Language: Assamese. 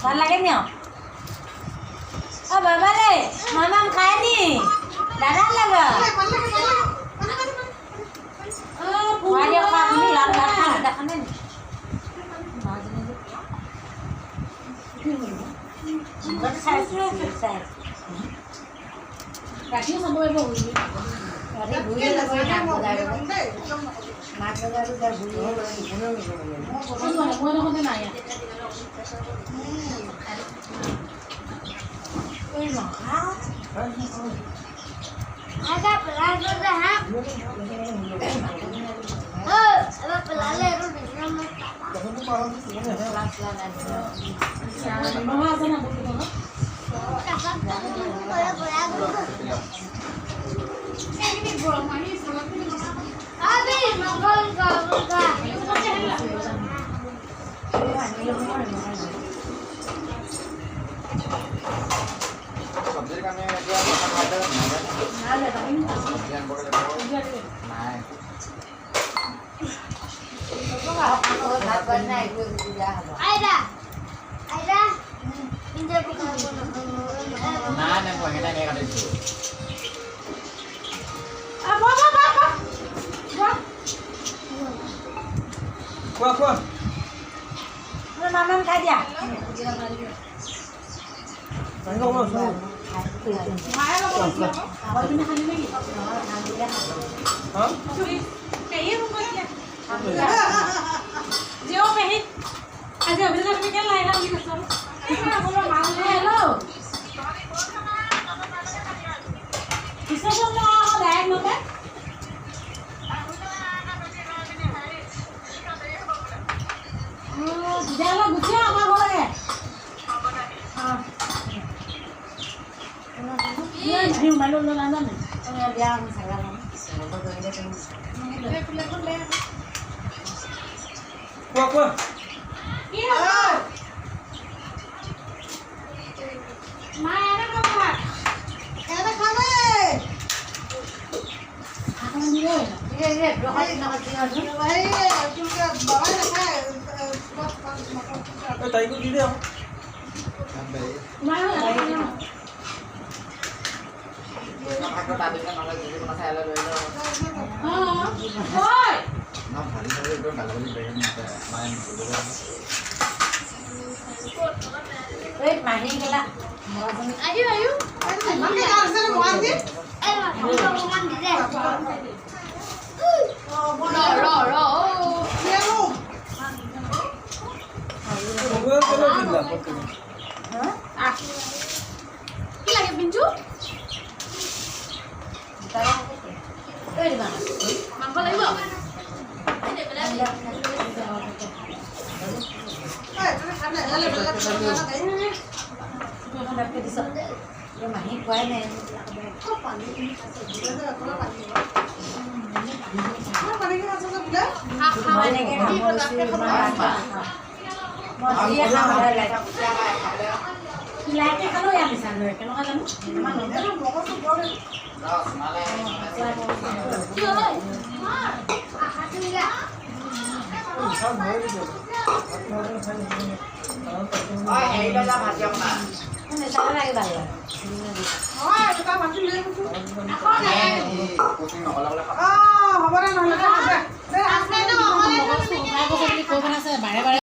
ভাল লাগে নি? অ' বাবা ৰে, মামাম খায় নি? দাদাৰ লাগা। খুৱাই দিয়ক আপুনি লাভ খাই দেখা নাই নি? ৰাতিও চাব পাৰিব ৰাতি ঘূৰি যাব মাছ বজাৰটো তাৰ ঘূৰি মই নহ'লে নাই সবজিৰ কাৰণে এতিয়া মামাম খাই দিয়া তাইকো দি দে মাহি গেলা কি লাগে পিঞ্চু মাংস লাগিব মাহি খুৱাই নাই লাইটে খালো ইয়াত বিচাৰ লৈ কেনেকুৱা জানো হ'ব দে নহ'লে